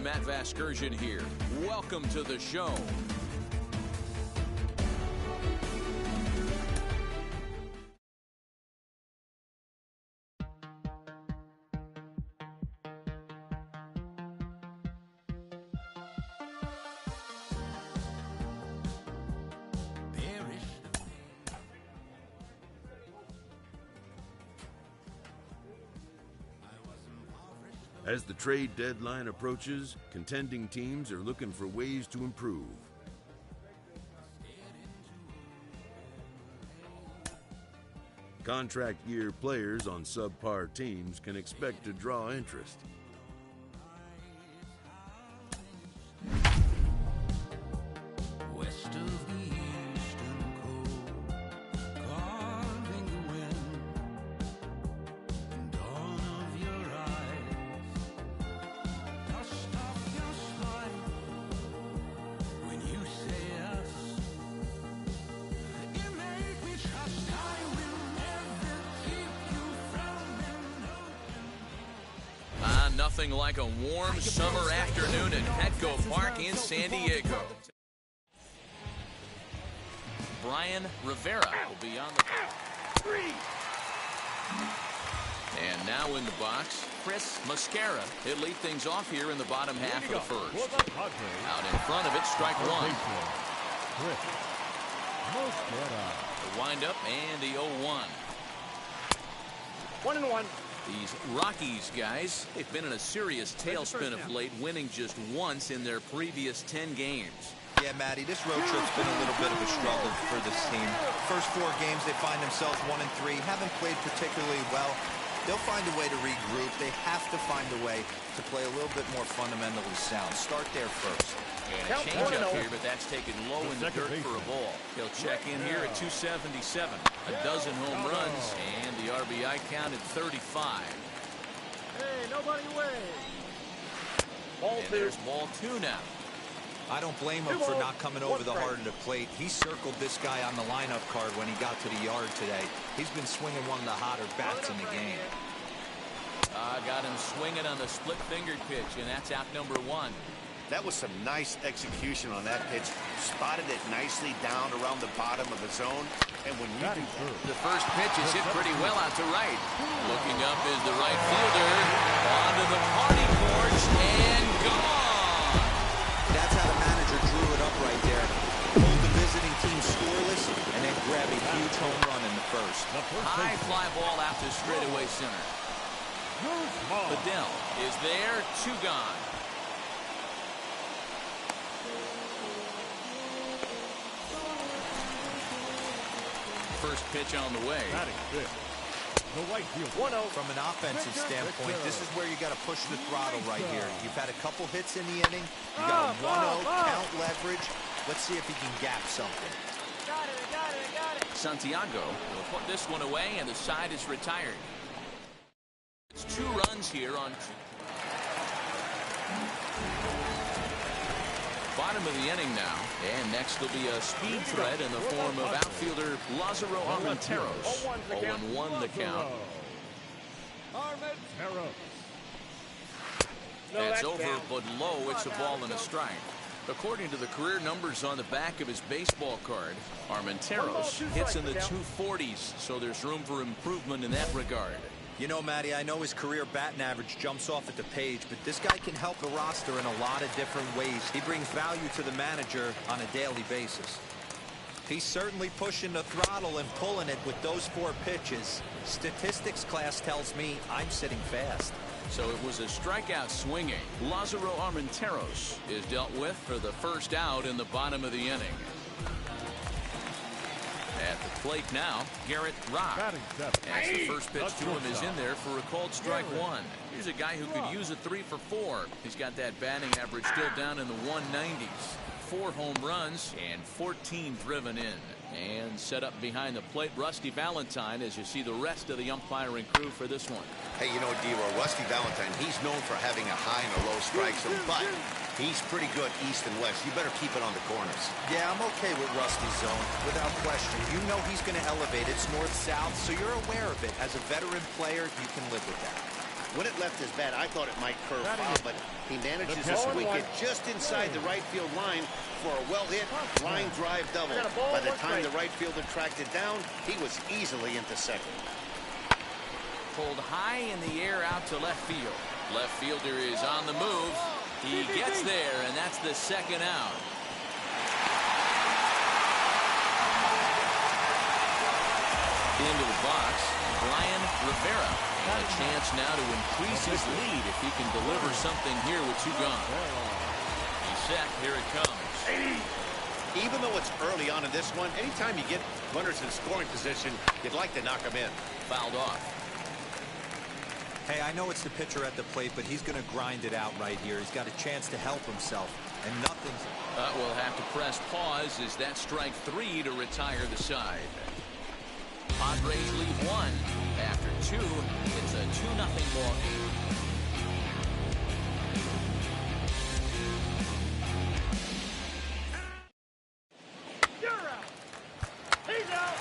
Matt Vasgersian here. Welcome to the show. As the trade deadline approaches, contending teams are looking for ways to improve. Contract year players on subpar teams can expect to draw interest. Nothing like a warm summer afternoon at Petco Park in San Diego. Brian Rivera will be on the three. And now in the box, Chris Mascara. He'll lead things off here in the bottom half of the first. Out in front of it, strike one. The windup and the 0-1. 1-1. These Rockies guys, they've been in a serious tailspin of late, winning just once in their previous 10 games. Yeah, Matty, this road trip's been a little bit of a struggle for this team. First 4 games, they find themselves 1-3, haven't played particularly well. They'll find a way to regroup. They have to find a way to play a little bit more fundamentally sound. Start there first. And a change-up here, but that's taken low in the dirt for a ball. He'll check in here at 277. A dozen home runs, and the RBI count at 35. Hey, nobody away. And there's ball 2 now. I don't blame him for not coming over the heart of the plate. He circled this guy on the lineup card when he got to the yard today. He's been swinging one of the hotter bats in the game. Got him swinging on the split-fingered pitch, and that's out number 1. That was some nice execution on that pitch. Spotted it nicely down around the bottom of the zone. And when you do that, the first pitch is hit pretty well out to right. Looking up is the right fielder. Onto the party porch and gone. That's how the manager drew it up right there. Hold the visiting team scoreless and then grab a huge home run in the first. High fly ball out to straightaway center. Fidel is there, 2 gone. First pitch on the way. From an offensive standpoint, this is where you got to push the throttle right here. You've had a couple hits in the inning. You got a 1-0 count leverage. Let's see if he can gap something. Got it. Santiago will put this one away, and the side is retired. It's 2 runs here on 2. Bottom of the inning now, and next will be a speed threat in the form of outfielder Lázaro Armenteros. 0-1 the count. That's over, but low. It's a ball and a strike. According to the career numbers on the back of his baseball card, Armenteros hits in the 240s, so there's room for improvement in that regard. You know, Matty, I know his career batting average jumps off at the page, but this guy can help the roster in a lot of different ways. He brings value to the manager on a daily basis. He's certainly pushing the throttle and pulling it with those 4 pitches. Statistics class tells me I'm sitting fast. So it was a strikeout swinging. Lázaro Armenteros is dealt with for the first out in the bottom of the inning. At the plate now, Garrett Rock. As the first pitch to him is in there for a called strike 1. Here's a guy who could use a 3 for 4. He's got that batting average still down in the 190s. 4 home runs and 14 driven in. And set up behind the plate, Rusty Valentine, as you see the rest of the umpiring crew for this one. hey, you know, D-Roll, Rusty Valentine, he's known for having a high and a low strike zone, but he's pretty good east and west. You better keep it on the corners. Yeah, I'm okay with Rusty's zone, without question. You know he's going to elevate. It's north-south, so you're aware of it. As a veteran player, you can live with that. When it left his bat, I thought it might curve foul, but he manages to swing it just inside the right field line for a well-hit line drive double. By the time the right fielder tracked it down, he was easily into second. Pulled high in the air out to left field. Left fielder is on the move. He gets there, and that's the second out. Into the box, Brian Rivera. A chance now to increase his lead if he can deliver something here with 2 gone. He's set. Here it comes. Even though it's early on in this one, anytime you get runners in scoring position, you'd like to knock them in. Fouled off. Hey, I know it's the pitcher at the plate, but he's going to grind it out right here. He's got a chance to help himself, and nothing's... We'll have to press pause as that strike 3 to retire the side. Padres lead 1. After 2, it's a 2-0 ball game. You're out. He's out.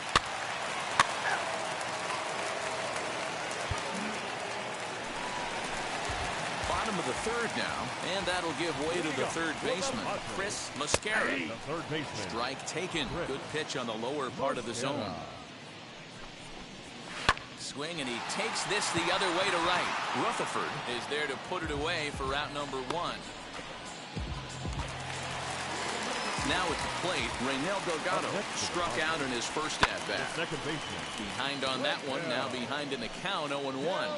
Bottom of the 3rd now, and that'll give way to the 3rd baseman, Chris Mascara. The 3rd baseman. Strike taken. Good pitch on the lower part of the zone. Swing, and he takes this the other way to right. Rutherford is there to put it away for out number 1. Now at the plate, Raynel Delgado struck out in his first at-bat. Second baseman. Behind on that one, now behind in the count, 0-1.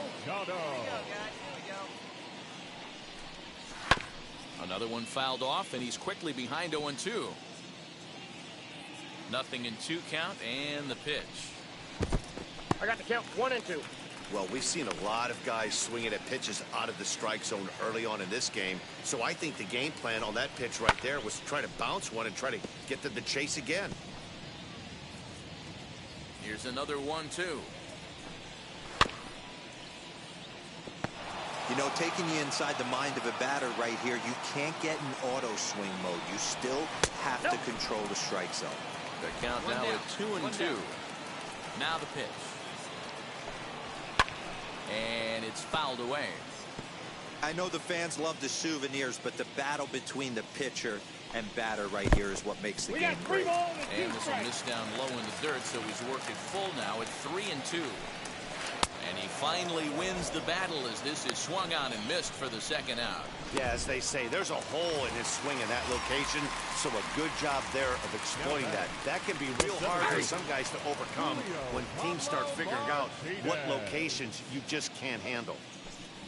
Another one fouled off, and he's quickly behind 0-2. Nothing in 2 count, and the pitch. I got the count 1 and 2. Well, we've seen a lot of guys swinging at pitches out of the strike zone early on in this game. So I think the game plan on that pitch right there was to try to bounce one and try to get to the chase again. Here's another 1-2. You know, taking you inside the mind of a batter right here, you can't get in auto swing mode. You still have to control the strike zone. The count now at 2-2. Now the pitch. And it's fouled away. I know the fans love the souvenirs, but the battle between the pitcher and batter right here is what makes the game great. And this will miss down low in the dirt, so he's worked it full now at 3-2. And he finally wins the battle as this is swung on and missed for the second out. Yeah, as they say, there's a hole in his swing in that location, so a good job there of exploiting that. That can be real hard for some guys to overcome when teams start figuring out what locations you just can't handle.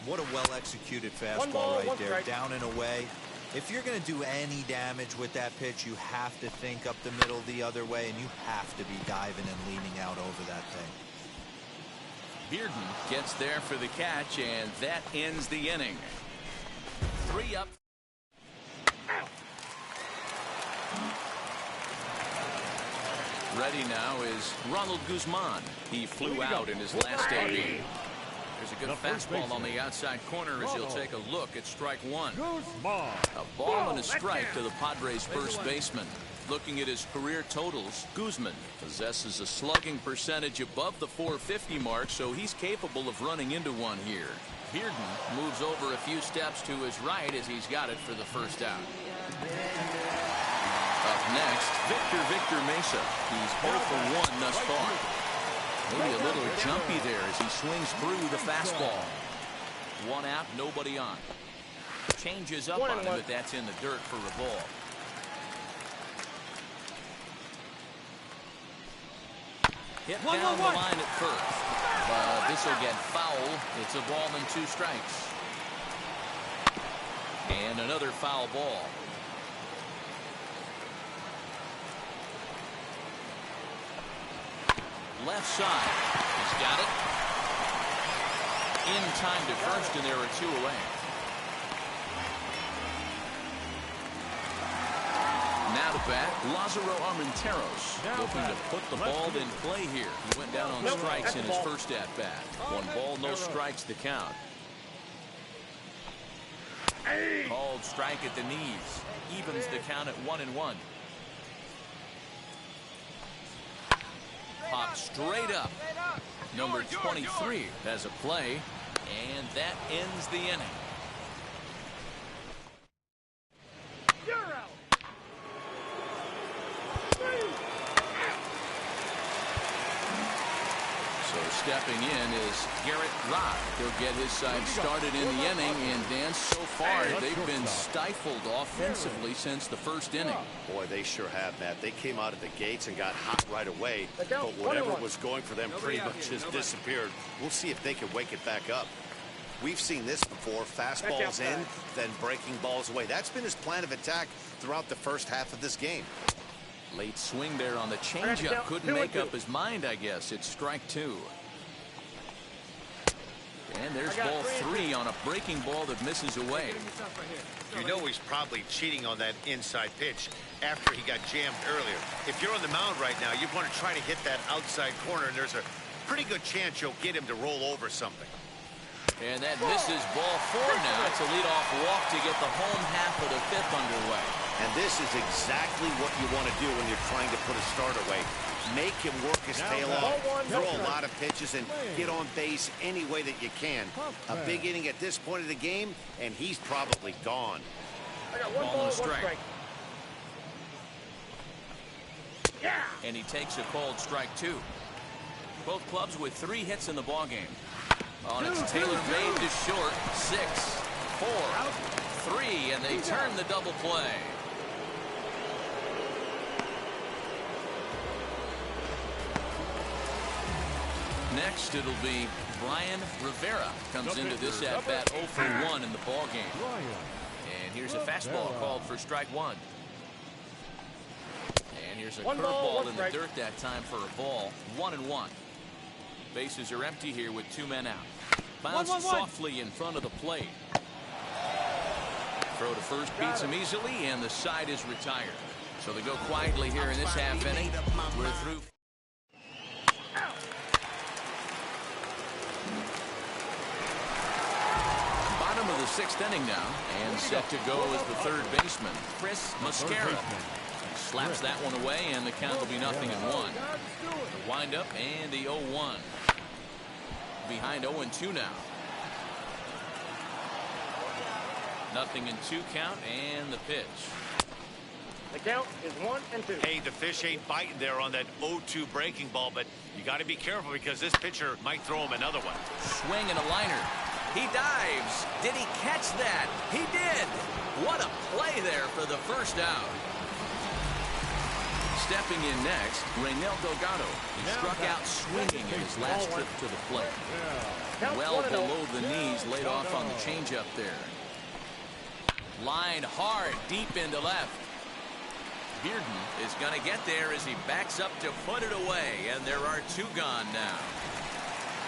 What a well-executed fastball right there, down and away. If you're going to do any damage with that pitch, you have to think up the middle the other way, and you have to be diving and leaning out over that thing. Bearden gets there for the catch, and that ends the inning. 3 up. Ready now is Ronald Guzman. He flew out in his last AB. There's a good fastball on the outside corner as he'll take a look at strike 1. A ball and a strike to the Padres' first baseman. Looking at his career totals, Guzman possesses a slugging percentage above the .450 mark, so he's capable of running into one here. Bearden moves over a few steps to his right as he's got it for the first out. Up next, Victor Mesa. He's 0 for 1 thus far. Maybe a little jumpy there as he swings through the fastball. 1 out, nobody on. Changes up on him, but that's in the dirt for a ball. Hit down the line at first, but this will get foul. It's a ball and 2 strikes. And another foul ball. Left side. He's got it. In time to first, and there are 2 away. Now to bat, Lázaro Armenteros, looking to put the ball in play here. He went down on strikes in his first at-bat. 1 ball, no strikes to count. Called strike at the knees. Evens the count at 1-1. Pop straight up. Number 23 has a play. And that ends the inning. You're out. So stepping in is Garrett Rock. He'll get his side started in the inning. And Dan, so far they've been stifled offensively since the first inning. Boy, they sure have, Matt. They came out of the gates and got hot right away. But whatever was going for them pretty much has disappeared. We'll see if they can wake it back up. We've seen this before. Fastballs in, then breaking balls away. That's been his plan of attack throughout the first half of this game. Late swing there on the changeup. Couldn't make up his mind, I guess. It's strike two. And there's ball three on a breaking ball that misses away. You know he's probably cheating on that inside pitch after he got jammed earlier. If you're on the mound right now, you want to try to hit that outside corner, and there's a pretty good chance you'll get him to roll over something. And that misses ball four now. It's a leadoff walk to get the home half of the fifth underway. And this is exactly what you want to do when you're trying to put a start away. Make him work his tail off, throw a lot of pitches, and get on base any way that you can. A big inning at this point of the game, and he's probably gone. I got one ball, one strike. Yeah. And he takes a called strike two. Both clubs with 3 hits in the ballgame. Oh, and it's Taylor made to short. 6, 4, 3, and they turn the double play. Next, it'll be Brian Rivera. Comes into this at-bat 0 for 1 in the ballgame. And here's a fastball called for strike one. And here's a curveball in the dirt that time for a ball. 1-1. Bases are empty here with 2 men out. Bounced softly in front of the plate. Throw to first beats him easily, and the side is retired. So they go quietly here in this half inning. We're through. Bottom of the 6th inning now, and set to go is the third baseman, Chris Mascara. Slaps that one away, and the count will be 0-1. The windup and the 0-1. Behind 0-2 now. 0-2 count, and the pitch. The count is 1-2. Hey, the fish ain't biting there on that 0-2 breaking ball, but you got to be careful because this pitcher might throw him another one. Swing and a liner. He dives. Did he catch that? He did. What a play there for the first out. Stepping in next, Raynel Delgado. He struck out swinging in his last trip to the plate. Well below the knees, laid off on the changeup there. Line hard, deep into left. Bearden is going to get there as he backs up to put it away, and there are 2 gone now.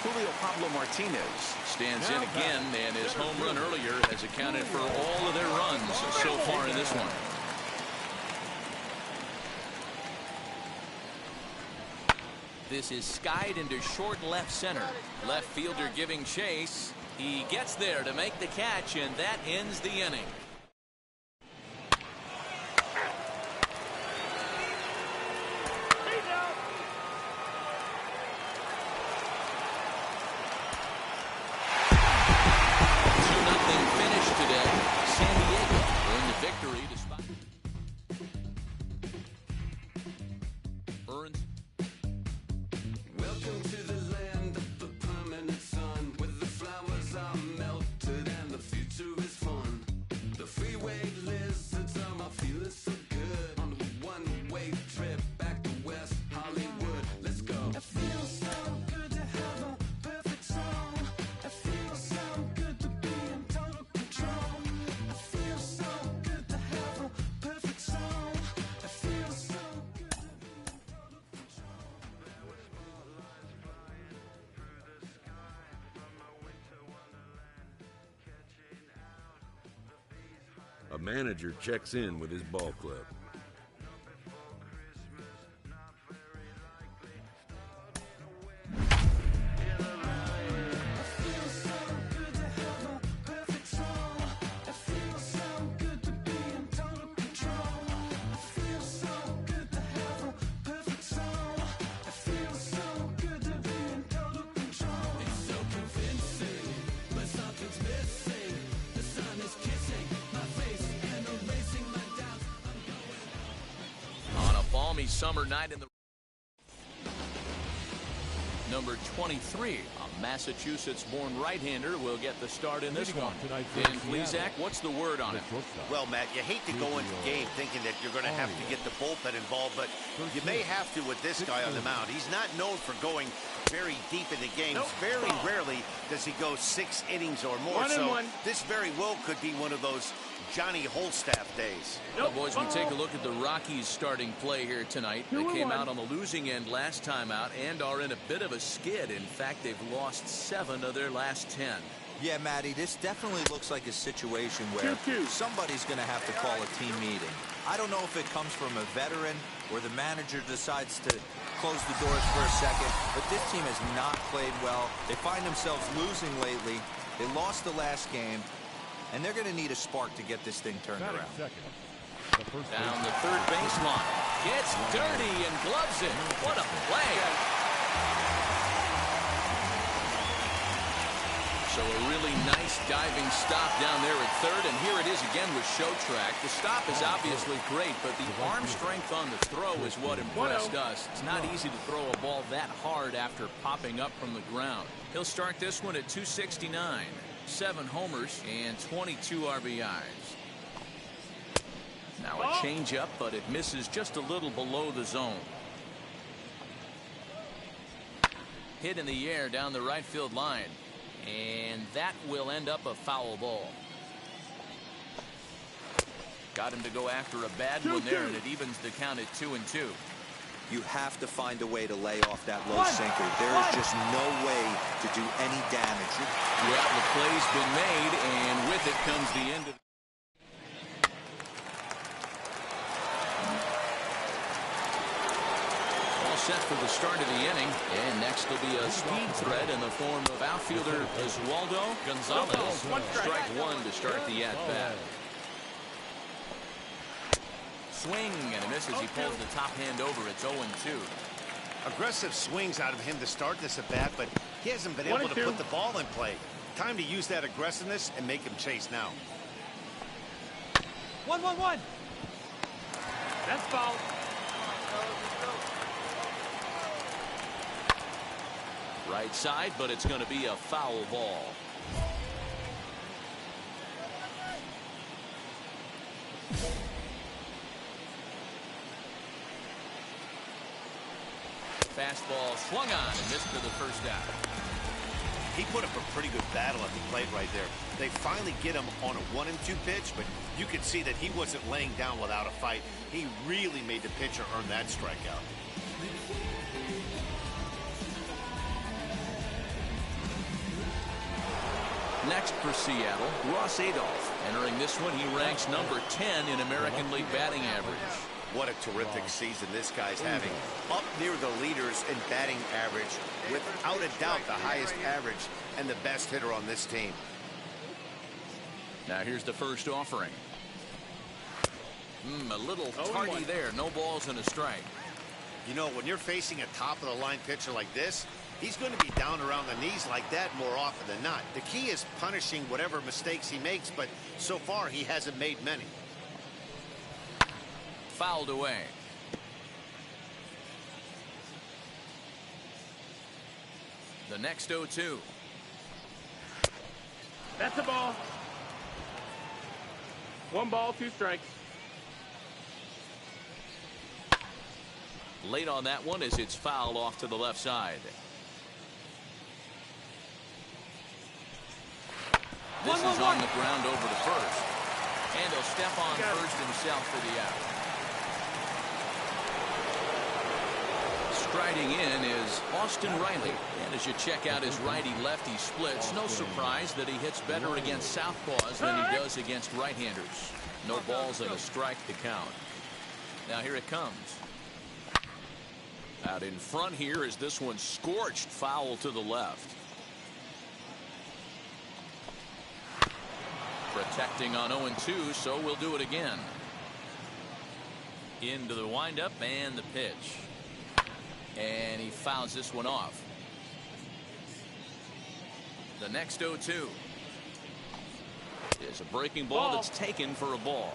Julio Pablo Martinez stands in again, and his home run earlier has accounted for all of their runs so far in this one. This is skied into short left center. Left fielder giving chase. He gets there to make the catch, and that ends the inning. A manager checks in with his ball club. balmy summer night in the number 23, a Massachusetts-born right-hander, will get the start in this one. Dan Plesac, what's the word on it? Well, Matt, you hate to go into the game thinking that you're going to have to get the bullpen involved, but you may have to with this guy on the mound. He's not known for going very deep in the games. Very rarely does he go 6 innings or more, so this very well could be one of those Johnny Holstaff days. Well, boys, we take a look at the Rockies starting play here tonight. They came out on the losing end last time out and are in a bit of a skid. In fact, they've lost 7 of their last 10. Yeah, Matty, this definitely looks like a situation where somebody's going to have to call a team meeting. I don't know if it comes from a veteran or the manager decides to close the doors for a second, but this team has not played well. They find themselves losing lately. They lost the last game, and they're going to need a spark to get this thing turned around. Down the third baseline. Gets dirty and gloves it. What a play. So a really nice diving stop down there at third, and here it is again with Showtrack. The stop is obviously great, but the arm strength on the throw is what impressed us. It's not easy to throw a ball that hard after popping up from the ground. He'll start this one at 269. 7 homers and 22 RBIs. Now a changeup, but it misses just a little below the zone. Hit in the air down the right field line, and that will end up a foul ball. Got him to go after a bad one there, and it evens the count at 2-2. You have to find a way to lay off that low sinker. There is just no way to do any damage. Yeah, the play's been made, and with it comes the end of all set for the start of the inning. And next will be a speed threat in the form of outfielder Oswaldo Gonzalez. Strike 1 to start the at-bat. Swing, and a misses. He pulls the top hand over. It's 0-2. Aggressive swings out of him to start this at bat, but he hasn't been able to put the ball in play. Time to use that aggressiveness and make him chase now. 1-1-1. That's foul. Right side, but it's going to be a foul ball. Fastball swung on and missed to the first out. He put up a pretty good battle at the plate right there. They finally get him on a 1-2 pitch, but you could see that he wasn't laying down without a fight. He really made the pitcher earn that strikeout. Next for Seattle, Ross Adolph. Entering this one, he ranks number 10 in American League batting average. What a terrific season this guy's having. Up near the leaders in batting average, without a doubt the highest average and the best hitter on this team. Now here's the first offering. A little tardy there. No balls and a strike. You know, when you're facing a top-of-the-line pitcher like this, he's going to be down around the knees like that more often than not. The key is punishing whatever mistakes he makes, but so far he hasn't made many. Fouled away. The next 0-2. That's a ball. 1 ball, 2 strikes. Late on that one as it's fouled off to the left side. This is on the ground over to first. And he'll step on first himself for the out. Striding in is Austin Riley. And as you check out his righty-lefty splits, no surprise that he hits better against southpaws than he does against right-handers. No balls and a strike to count. Now here it comes. Out in front here is this one scorched foul to the left. Protecting on 0-2, so we'll do it again. Into the windup and the pitch. And he fouls this one off. The next 0-2 is a breaking ball that's taken for a ball.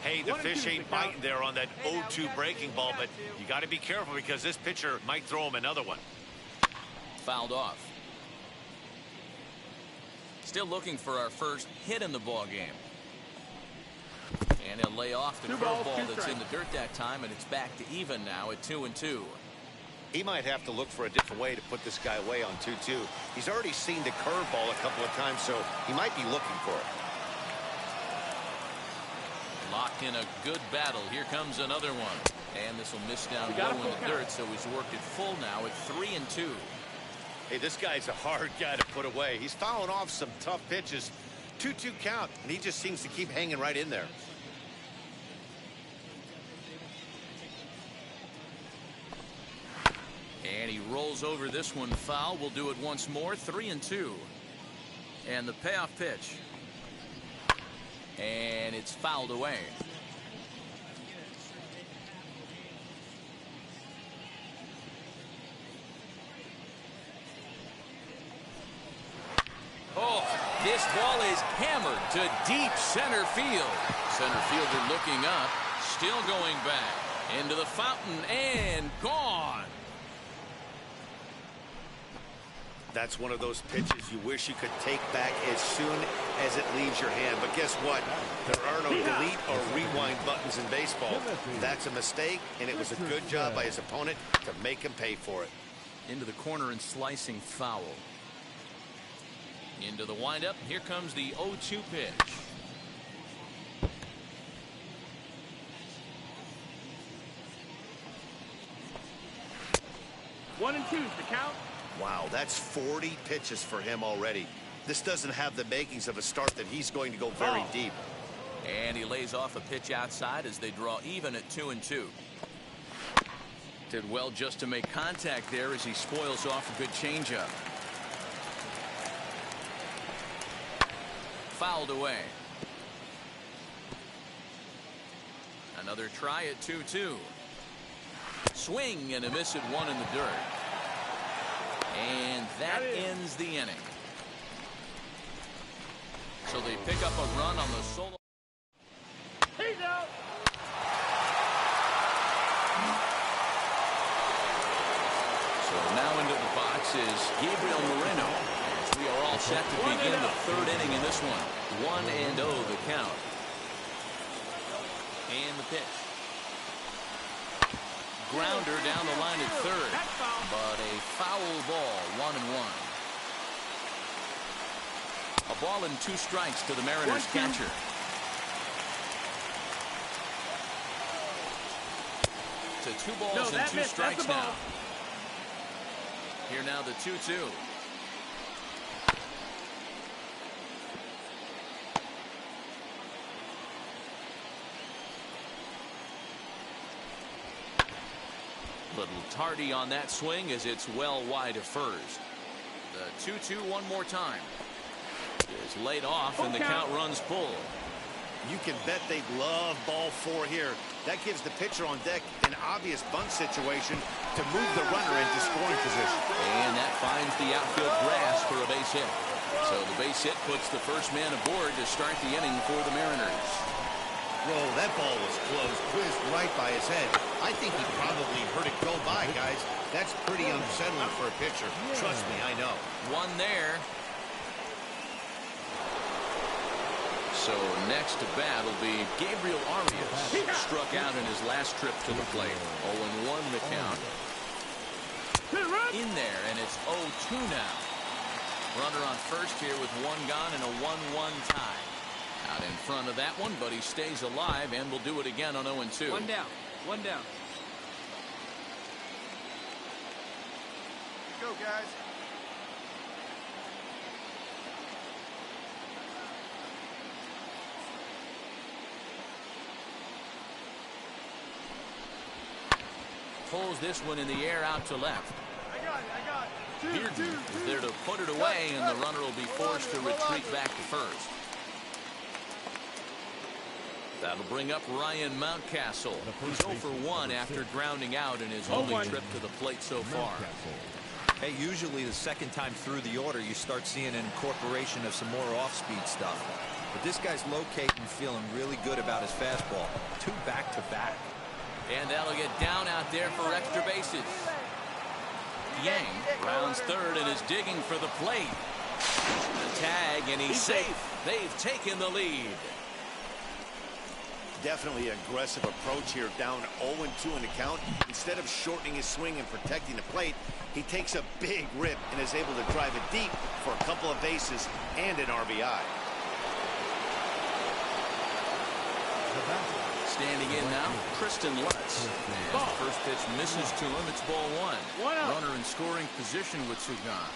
Hey, the fish ain't biting there on that 0-2 breaking ball, but you got to be careful because this pitcher might throw him another one. Fouled off. Still looking for our first hit in the ball game. And he'll lay off the curveball that's in the dirt that time, and it's back to even now at 2-2. He might have to look for a different way to put this guy away on 2-2. He's already seen the curveball a couple of times, so he might be looking for it. Locked in a good battle. Here comes another one. And this will miss down low in the dirt, so he's worked it full now at 3-2. Hey, this guy's a hard guy to put away. He's fouling off some tough pitches. 2-2 count, and he just seems to keep hanging right in there. And he rolls over this one foul. We'll do it once more. 3-2. And the payoff pitch. And it's fouled away. Oh, this ball is hammered to deep center field. Center fielder looking up, still going back into the fountain and gone. That's one of those pitches you wish you could take back as soon as it leaves your hand. But guess what? There are no delete or rewind buttons in baseball. That's a mistake, and it was a good job by his opponent to make him pay for it. Into the corner and slicing foul. Into the windup. Here comes the 0-2 pitch. One and two's the count. Wow, that's 40 pitches for him already. This doesn't have the makings of a start that he's going to go very deep. And he lays off a pitch outside as they draw even at 2-2. Did well just to make contact there as he spoils off a good changeup. Fouled away. Another try at 2-2. Swing and a miss at one in the dirt. And that ends the inning. So they pick up a run on the solo. He's out. So now into the box is Gabriel Moreno. As we are all set to begin the third inning in this one. 1-0 the count. And the pitch. Grounder down the line at third. But a foul ball, 1-1. A ball and 2 strikes to the Mariners catcher. To 2 balls and 2 strikes now. Here now the 2-2. Little tardy on that swing as it's well wide of first. The 2-2 one more time. Is laid off and the count runs full. You can bet they'd love ball 4 here. That gives the pitcher on deck an obvious bunt situation to move the runner into scoring position. And that finds the outfield grass for a base hit. So the base hit puts the first man aboard to start the inning for the Mariners. Whoa, that ball was close, whizzed right by his head. I think he probably heard it go by, guys. That's pretty unsettling for a pitcher. Trust me, I know. One there. So next to bat will be Gabriel Arias. Struck out in his last trip to the plate. 0-1 the count. In there, and it's 0-2 now. Runner on first here with 1 gone and a 1-1 tie. Out in front of that one, but he stays alive and will do it again on 0-2. 1 down. 1 down. Go, guys. Pulls this one in the air out to left. I got it. Bearden is there to put it away, and the runner will be forced to retreat back to first. That'll bring up Ryan Mountcastle. He's 0 for 1 after grounding out in his only trip to the plate so far. Hey, usually the second time through the order, you start seeing an incorporation of some more off-speed stuff. But this guy's locating, feeling really good about his fastball. 2 back-to-back. And that'll get down out there for extra bases. Yang rounds third and is digging for the plate. The tag, and he's safe. They've taken the lead. Definitely an aggressive approach here, down 0-2 in the count. Instead of shortening his swing and protecting the plate, he takes a big rip and is able to drive it deep for a couple of bases and an RBI. Standing in now, Kristen Lutz. As the first pitch misses to him, it's ball 1. Runner in scoring position with Sugan.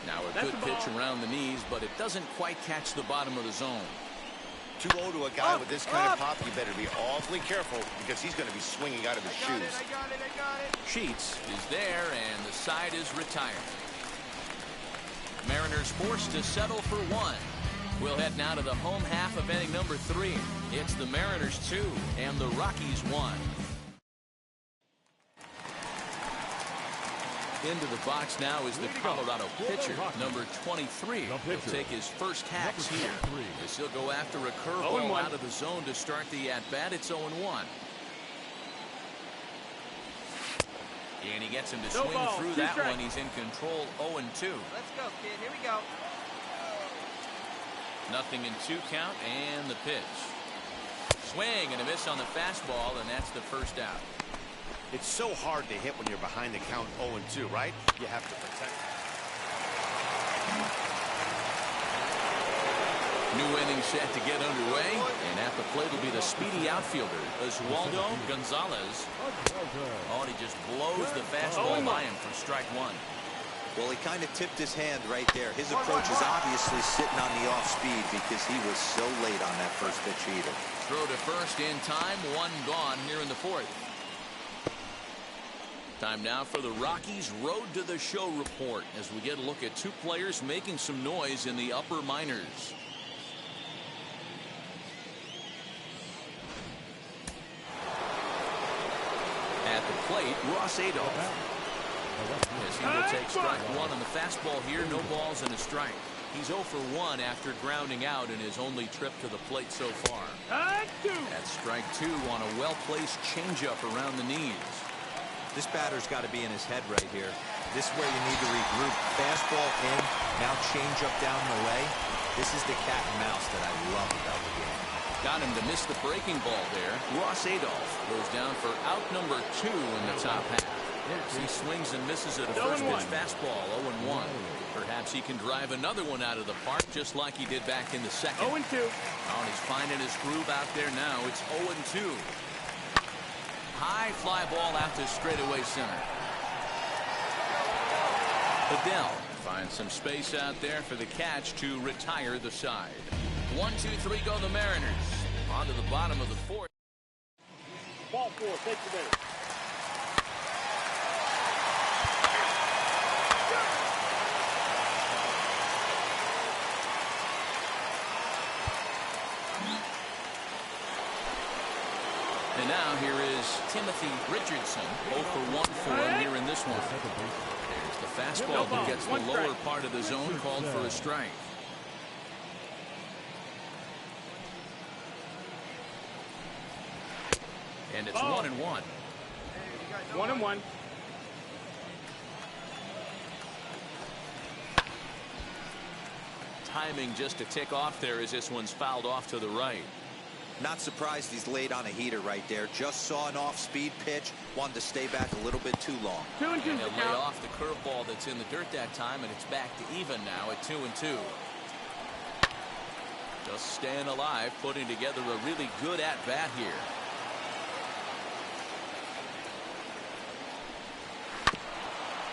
Now a good pitch around the knees, but it doesn't quite catch the bottom of the zone. 2-0 to a guy with this kind of pop, you better be awfully careful because he's going to be swinging out of his shoes. I got it. Sheets is there, and the side is retired. Mariners forced to settle for 1. We'll head now to the home half of inning number 3. It's the Mariners 2 and the Rockies 1. Into the box now is the Colorado pitcher, number 23. He'll take his first hacks here. As he'll go after a curveball out of the zone to start the at-bat. It's 0-1. And he gets him to swing through that one. He's in control, 0-2. Let's go, kid. Here we go. Nothing in 2 count, and the pitch. Swing and a miss on the fastball, and that's the first out. It's so hard to hit when you're behind the count 0-2, right? You have to protect. New inning set to get underway, and at the plate will be the speedy outfielder, Oswaldo Gonzalez. Oh, and he just blows the fastball by him for strike 1. Well, he kind of tipped his hand right there. His approach is obviously sitting on the off speed because he was so late on that first pitch either. Throw to first in time, 1 gone here in the 4th. Time now for the Rockies Road to the Show report as we get a look at 2 players making some noise in the upper minors. At the plate, Ross Adolph. As he will take strike 1 on the fastball here, no balls and a strike. He's 0 for 1 after grounding out in his only trip to the plate so far. That's strike 2 on a well-placed changeup around the knees. This batter's got to be in his head right here. This is where you need to regroup. Fastball in, now change up down the way. This is the cat and mouse that I love about the game. Got him to miss the breaking ball there. Ross Adolph goes down for out number 2 in the top half. He swings and misses at a first pitch fastball, 0-1. Perhaps he can drive another one out of the park just like he did back in the second. 0-2. Oh, and he's finding his groove out there now. It's 0-2. High fly ball out to straightaway center. Adele finds some space out there for the catch to retire the side. 1, 2, 3 go the Mariners. On to the bottom of the 4th. Ball 4, take the base. And now here is Timothy Richardson, 0 for 1 for him here in this one. There's the fastball that gets the lower part of the zone, called for a strike. And it's 1-1. 1-1. Timing just a tick off there as this one's fouled off to the right. Not surprised he's laid on a heater right there. Just saw an off-speed pitch. Wanted to stay back a little bit too long. 2-2. And he'll lay off the curveball that's in the dirt that time, and it's back to even now at 2-2. Just staying alive, putting together a really good at-bat here.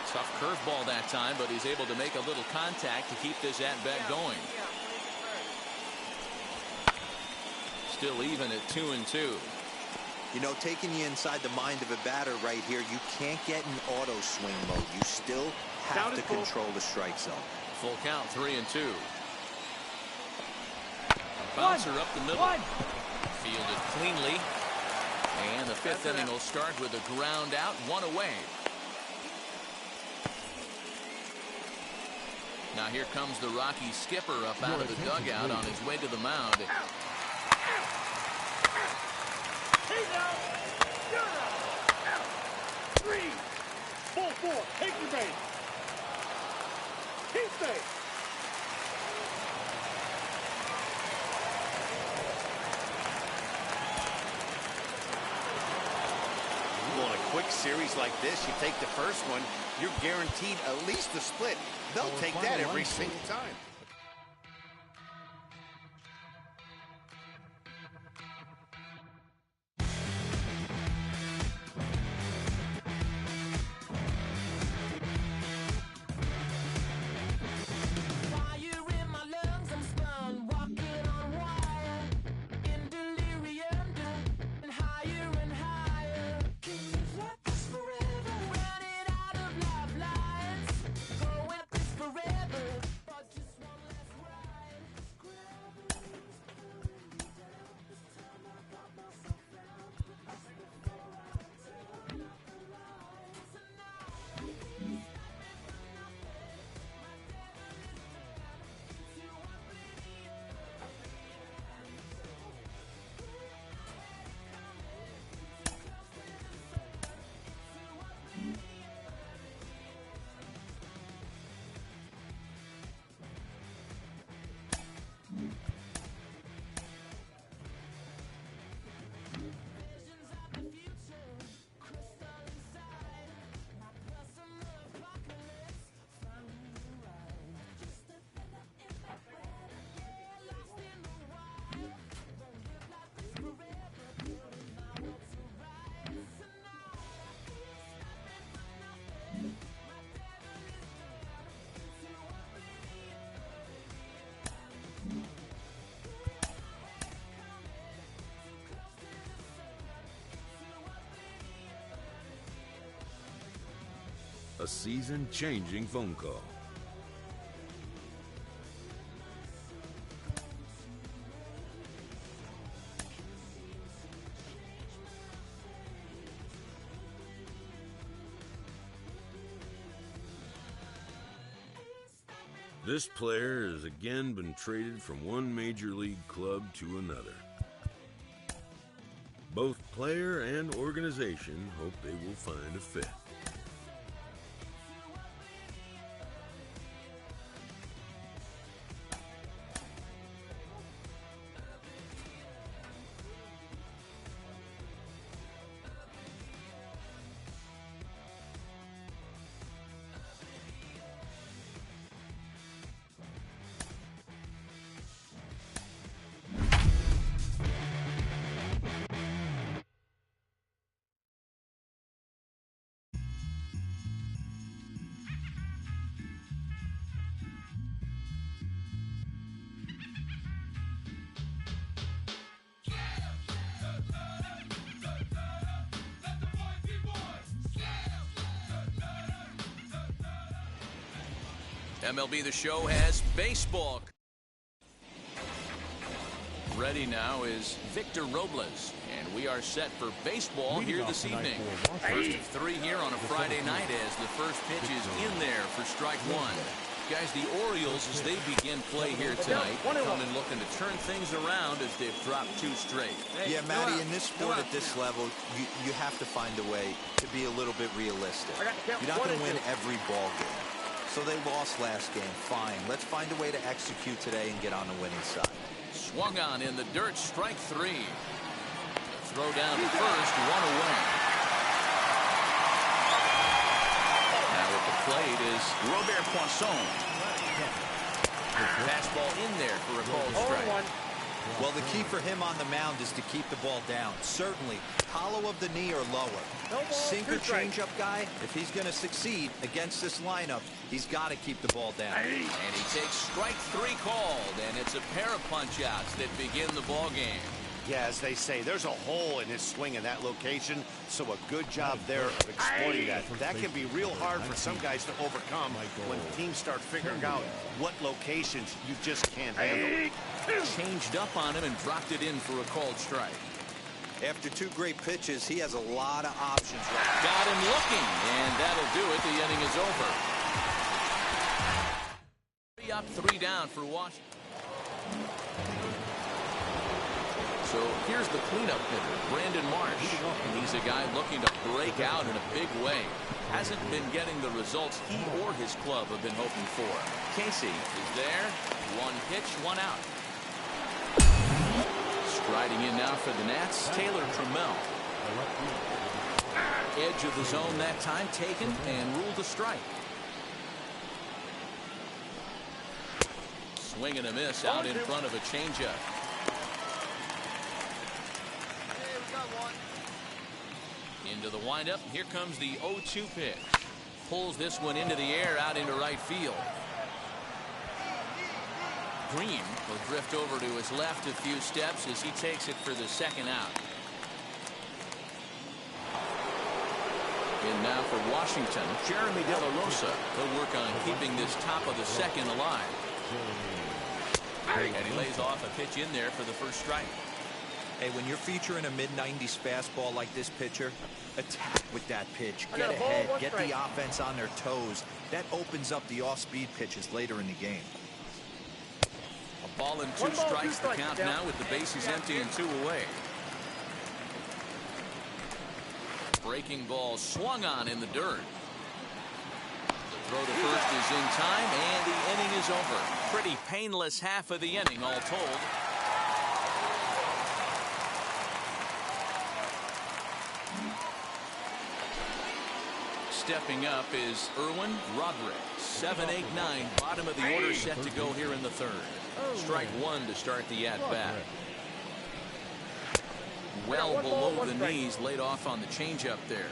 Tough curveball that time, but he's able to make a little contact to keep this at-bat going. Still even at 2-2. You know, taking you inside the mind of a batter right here, you can't get in auto swing mode. You still have to control the strike zone. Full count, 3-2. Bouncer up the middle. Fielded cleanly. And the 5th inning will start with a ground out, 1 away. Now here comes the Rocky skipper up out of the dugout on his way to the mound. He's out. You're out. 3. Ball 4. Take your base. Keep safe. On a quick series like this, you take the first one, you're guaranteed at least a split. They'll take that every single time. A season-changing phone call. This player has again been traded from one major league club to another. Both player and organization hope they will find a fit. MLB The Show has baseball. Ready now is Victor Robles, and we are set for baseball here this evening. First of 3 here on a Friday night as the first pitch is in there for strike 1. Guys, the Orioles, as they begin play here tonight, come in looking to turn things around as they've dropped 2 straight. Yeah, Matty, in this sport at this level, you have to find a way to be a little bit realistic. You're not going to win every ball game. So they lost last game. Fine. Let's find a way to execute today and get on the winning side. Swung on in the dirt, strike 3. The throw down to first, 1 away. Now at the plate is Robert Poisson. Fastball in there for a called strike. Well, the key for him on the mound is to keep the ball down. Certainly, hollow of the knee or lower. Sinker changeup guy, if he's going to succeed against this lineup, he's got to keep the ball down. And he takes strike 3 called, and it's a pair of punch-outs that begin the ball game. Yeah, as they say, there's a hole in his swing in that location, so a good job there of exploiting that. That can be real hard for some guys to overcome when teams start figuring out what locations you just can't handle. Changed up on him and dropped it in for a called strike. After 2 great pitches, he has a lot of options right now. Got him looking, and that'll do it. The inning is over. up, 3 down for Washington. So here's the cleanup hitter, Brandon Marsh. And he's a guy looking to break out in a big way. Hasn't been getting the results he or his club have been hoping for. Casey is there. 1 pitch, 1 out. Striding in now for the Nats, Taylor Trammell. Edge of the zone that time taken and ruled a strike. Swing and a miss out in front of a changeup. Into the windup. Here comes the 0-2 pitch. Pulls this one into the air out into right field. Green will drift over to his left a few steps as he takes it for the 2nd out. And now for Washington, Jeremy De La Rosa. He'll work on keeping this top of the 2nd alive. And he lays off a pitch in there for the first strike. Hey, when you're featuring a mid-90s fastball like this pitcher, attack with that pitch. Get ahead, get the offense on their toes. That opens up the off-speed pitches later in the game. A ball and 2 strikes the count now with the bases empty and 2 away. Breaking ball swung on in the dirt. The throw to first is in time, and the inning is over. Pretty painless half of the inning, all told. Stepping up is Erwin Roderick. 7, 8, 9, bottom of the order set to go here in the 3rd. Strike 1 to start the at-bat. Well below the knees, laid off on the changeup there.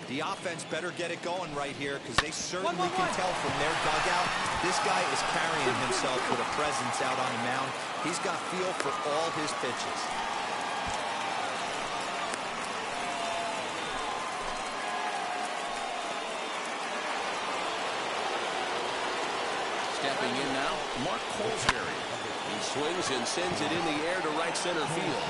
The offense better get it going right here, because they certainly can tell from their dugout this guy is carrying himself with a presence out on the mound. He's got feel for all his pitches. Stepping in now, Mark Colesbury. He swings and sends it in the air to right center field.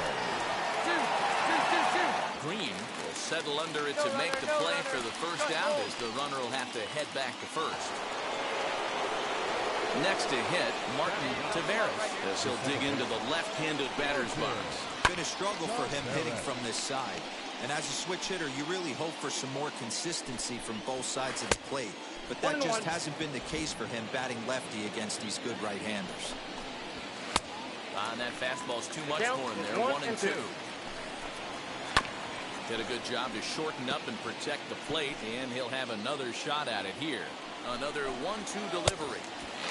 Green will settle under it to make the play for the first out, as the runner will have to head back to first. Next to hit, Martin Taveras, as he'll dig into the left-handed batter's box. Been a struggle for him hitting from this side. And as a switch hitter, you really hope for some more consistency from both sides of the plate. But that just hasn't been the case for him batting lefty against these good right-handers. And that fastball's too much for him there. 1 and 2. Did a good job to shorten up and protect the plate, and he'll have another shot at it here. Another 1-2 delivery.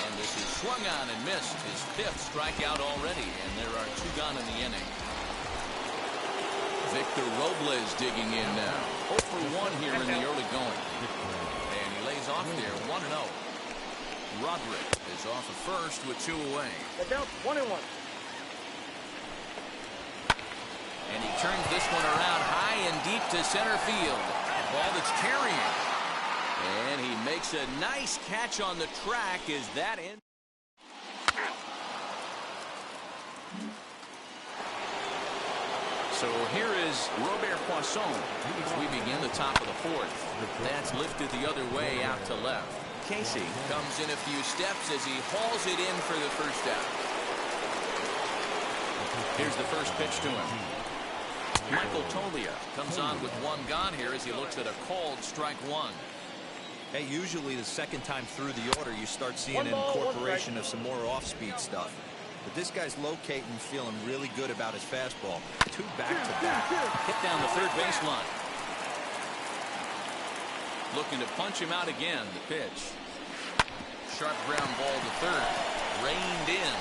And this is swung on and missed. His 5th strikeout already, and there are 2 gone in the inning. Victor Robles digging in now. 0 for 1 here in the early going. And he lays off there, 1-0. Roderick is off of first with 2 away. 1-1. And he turns this one around high and deep to center field. A ball that's carrying. And he makes a nice catch on the track. Is that in? So here is Robert Poisson as we begin the top of the 4th. That's lifted the other way out to left. Casey comes in a few steps as he hauls it in for the first out. Here's the first pitch to him. Michael Tolia comes on with 1 gone here as he looks at a called strike 1. Hey, usually the second time through the order, you start seeing an incorporation of some more off-speed stuff. But this guy's locating, feeling really good about his fastball. 2 back-to-back. Hit down the 3rd baseline. Looking to punch him out again. The pitch. Sharp ground ball to 3rd. Reined in.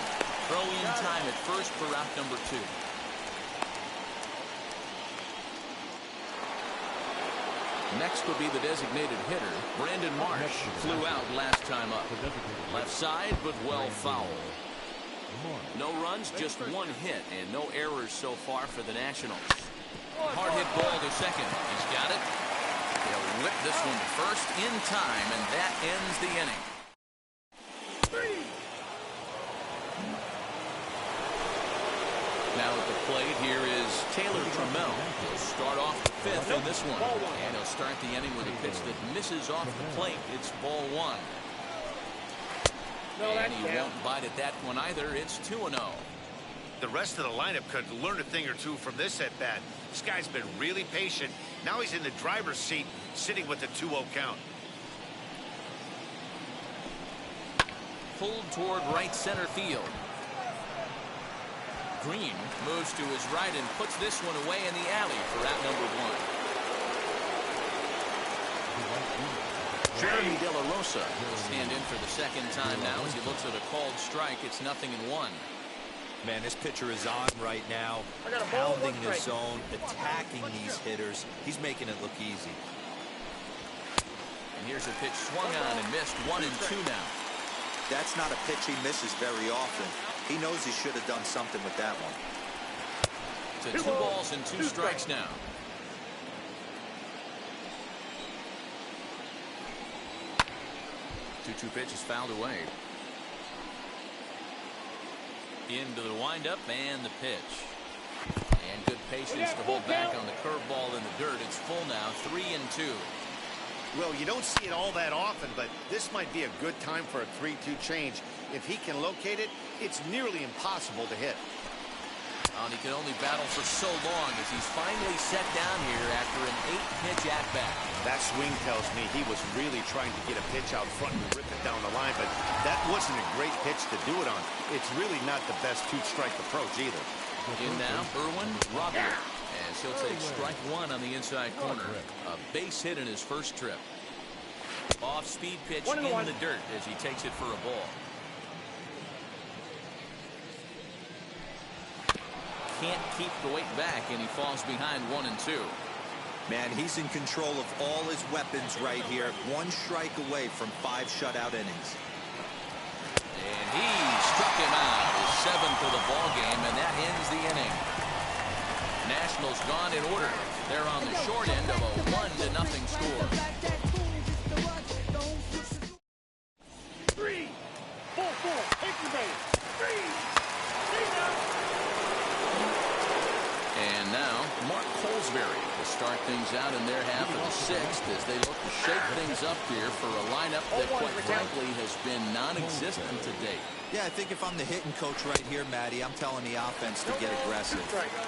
Throw in time at first for out number 2. Next will be the designated hitter, Brandon Marsh. Flew out last time up. Left side, but well fouled. No runs, just 1 hit, and no errors so far for the Nationals. Hard hit ball to second. He's got it. He'll whip this one to first in time, and that ends the inning. Now at the plate, here is Taylor Trammell. He'll start off the 5th in this one. And he'll start the inning with a pitch that misses off the plate. It's ball 1. And he won't bite at that one either. It's 2-0. The rest of the lineup could learn a thing or two from this at bat. This guy's been really patient. Now he's in the driver's seat, sitting with a 2-0 count. Pulled toward right center field. Green moves to his right and puts this one away in the alley for out number 1. Jeremy De La Rosa will stand in for the second time now as he looks at a called strike. It's 0-1. Man, this pitcher is on right now, pounding the zone, attacking these hitters. He's making it look easy. And here's a pitch swung on and missed. 1-2 now. That's not a pitch he misses very often. He knows he should have done something with that one. To 2 balls and 2 strikes now. The 2-2 pitch is fouled away. Into the windup and the pitch. And good patience to hold back on the curveball in the dirt. It's full now, 3-2. Well, you don't see it all that often, but this might be a good time for a 3-2 change. If he can locate it, it's nearly impossible to hit. And he can only battle for so long as he's finally set down here after an 8-pitch at-bat. That swing tells me he was really trying to get a pitch out front and rip it down the line, but that wasn't a great pitch to do it on. It's really not the best 2-strike approach either. In now, Erwin Robbie, as he'll take strike 1 on the inside corner. A base hit in his first trip. Off-speed pitch in the dirt as he takes it for a ball. Can't keep the weight back, and he falls behind 1-2. Man, he's in control of all his weapons right here. 1 strike away from 5 shutout innings. And he struck him out, his 7th of the ball game, and that ends the inning. Nationals gone in order. They're on the short end of a 1-0 score. 3, 4, take your base. 3. And now, Mark Colesbury to start things out in their half of the 6th as they look to shake things up here for a lineup that, quite frankly, has been non-existent to date. Yeah, I think if I'm the hitting coach right here, Matty, I'm telling the offense to get aggressive.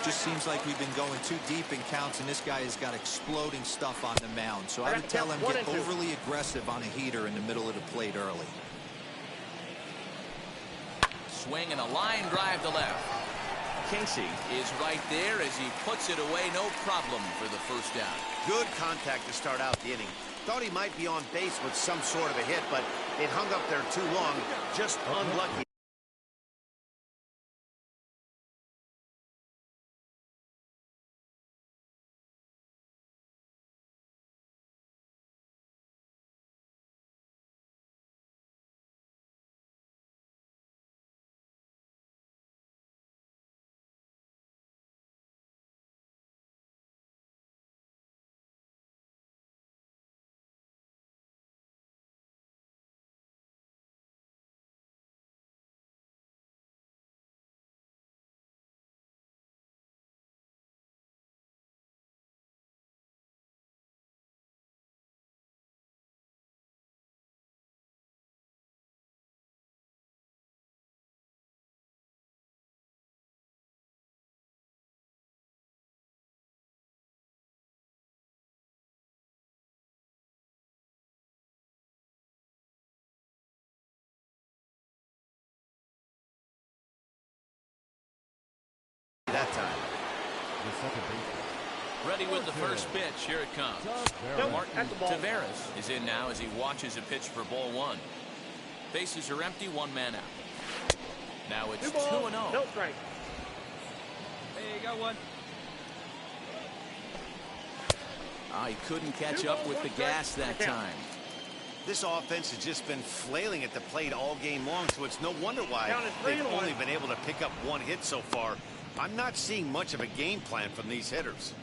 Just seems like we've been going too deep in counts, and this guy has got exploding stuff on the mound. So I would tell him get overly aggressive on a heater in the middle of the plate early. Swing and a line drive to left. Casey is right there as he puts it away, no problem for the first down. Good contact to start out the inning. Thought he might be on base with some sort of a hit, but it hung up there too long. Just unlucky. That time. Ready with the first pitch. Here it comes. Martin Taveras is in now as he watches a pitch for ball 1. Bases are empty, 1 man out. Now it's 2-0. No strike. Hey, you got one. He couldn't catch up with the gas that time. This offense has just been flailing at the plate all game long, so it's no wonder why they've only been able to pick up 1 hit so far. I'm not seeing much of a game plan from these hitters.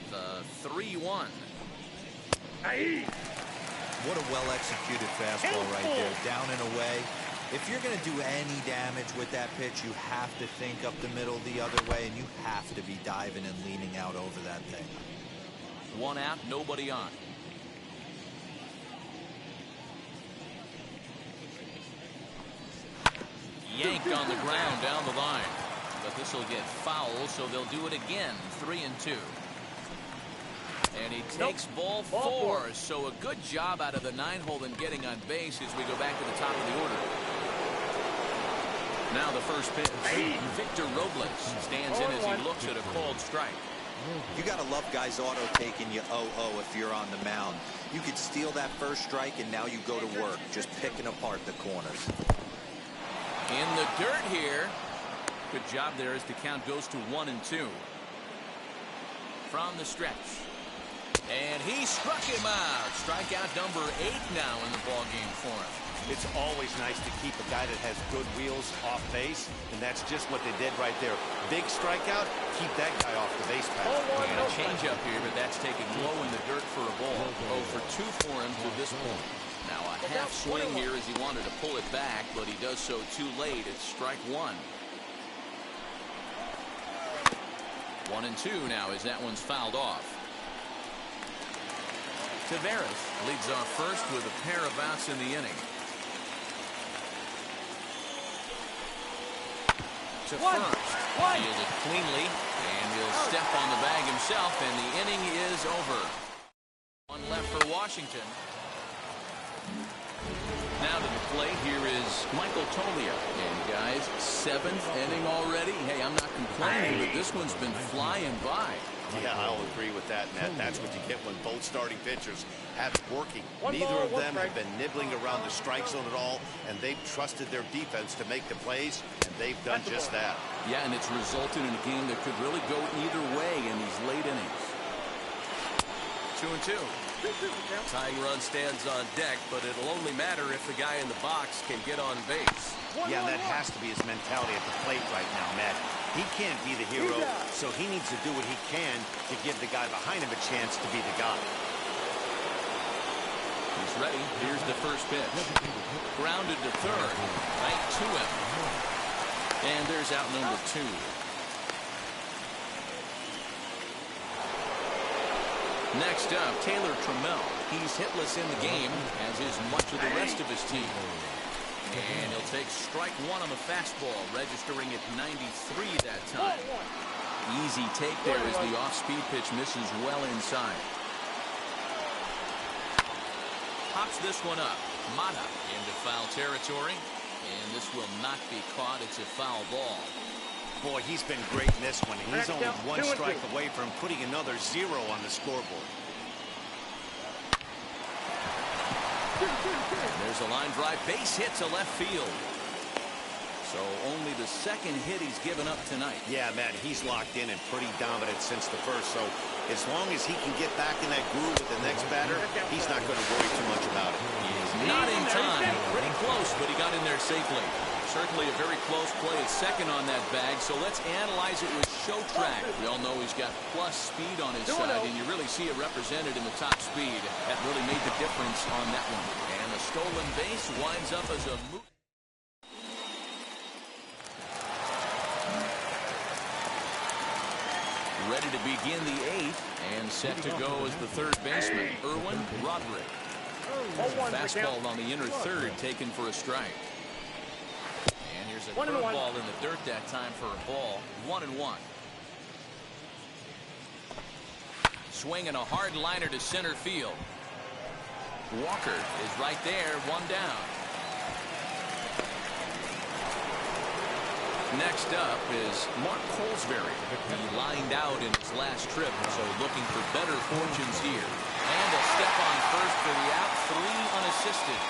The 3-1. What a well-executed fastball right there, down and away. If you're going to do any damage with that pitch, you have to think up the middle the other way, and you have to be diving and leaning out over that thing. One out, nobody on. Yanked on the ground down the line. But this will get foul, so they'll do it again. 3-2. And he takes ball four. So a good job out of the 9-hole in getting on base as we go back to the top of the order. Now the first pitch. Victor Robles stands in as he looks at a called strike. You got to love guys auto taking you 0-0 if you're on the mound. You could steal that first strike and now you go to work just picking apart the corners. In the dirt here. Good job there as the count goes to 1-2. From the stretch. And he struck him out. Strikeout number 8 now in the ballgame for him. It's always nice to keep a guy that has good wheels off base, and that's just what they did right there. Big strikeout, keep that guy off the base path. And a changeup here, but that's taken low in the dirt for a ball. 0 for 2 for him to this point. Now a half swing here as he wanted to pull it back, but he does so too late. It's strike 1. 1-2 now as that one's fouled off. Taveras leads off first with a pair of outs in the inning. To first. Fielded it cleanly, and he'll step on the bag himself, and the inning is over. One left for Washington. Now to the plate, here is Michael Toglia. And guys, 7th inning already. Hey, I'm not complaining, but this one's been flying by. Yeah, I'll agree with that, Matt. That's what you get when both starting pitchers have it working. Neither of them have been nibbling around the strike zone at all, and they've trusted their defense to make the plays, and they've done just that. Yeah, and it's resulted in a game that could really go either way in these late innings. 2-2. Tying run stands on deck, but it'll only matter if the guy in the box can get on base. Yeah, and that has to be his mentality at the plate right now, Matt. He can't be the hero, so he needs to do what he can to give the guy behind him a chance to be the guy. He's ready. Here's the first pitch. Grounded to third. Right to him. And there's out number 2. Next up, Taylor Trammell. He's hitless in the game, as is much of the rest of his team. And he'll take strike 1 on the fastball, registering at 93 that time. Easy take there as the off-speed pitch misses well inside. Pops this one up. Mata into foul territory. And this will not be caught. It's a foul ball. Boy, he's been great in this one. He's only 1 strike away from putting another 0 on the scoreboard. There's a line drive base hit to left field. So only the second hit he's given up tonight. Yeah, man, he's locked in and pretty dominant since the first. So as long as he can get back in that groove with the next batter, he's not going to worry too much about it. He's not in time. Pretty close, but he got in there safely. Certainly a very close play at second on that bag. So let's analyze it with show track. We all know he's got plus speed on his side, and you really see it represented in the top speed. That really made the difference on that one. And the stolen base winds up as a moot. Ready to begin the 8th, and set to go as the third baseman, Erwin Roderick. Fastball on the inner third, taken for a strike. And here's a curveball in the dirt that time for a ball. 1-1. Swinging a hard liner to center field. Walker is right there, 1 down. Next up is Mark Colesbury. He lined out in his last trip, so looking for better fortunes here. And a step on first for the out, 3 unassisted.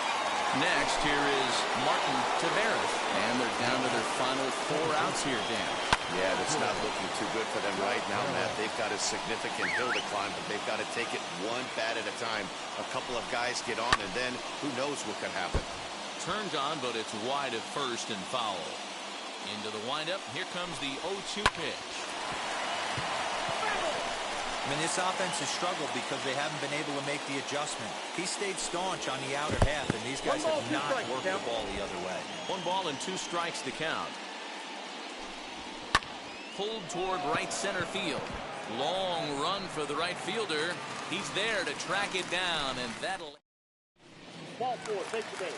Next, here is Martin Taveras. And they're down to their final 4 outs here, Dan. Yeah, that's not looking too good for them right now, Matt. They've got a significant hill to climb, but they've got to take it 1 bat at a time. A couple of guys get on, and then who knows what could happen. Turned on, but it's wide at first and foul. Into the windup. Here comes the 0-2 pitch. I mean, this offense has struggled because they haven't been able to make the adjustment. He stayed staunch on the outer half, and these guys have not worked the ball the other way. 1 ball and 2 strikes to count. Pulled toward right center field. Long run for the right fielder. He's there to track it down, and that'll... Ball four, take the base.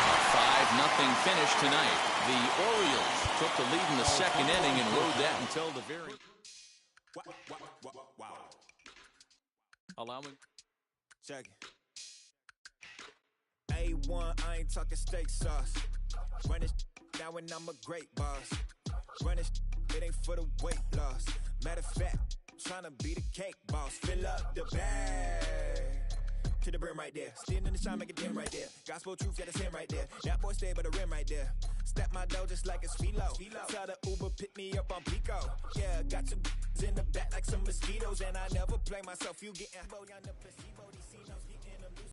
A 5-0 finish tonight. The Orioles took the lead in the second inning and rode that until the very... Allowing... Check it. A1, I ain't talking steak sauce. Run it now when I'm a great boss. Run it ain't for the weight loss. Matter of fact, tryna be the cake boss. Fill up the bag to the brim right there. Standing in the shine, make it dim right there. Gospel truth, yeah, that's him right there. That boy stay by the rim right there. Step my dough just like it's philo. Tell the Uber pick me up on Pico. Yeah, got two in the back like some mosquitoes, and I never play myself. You getting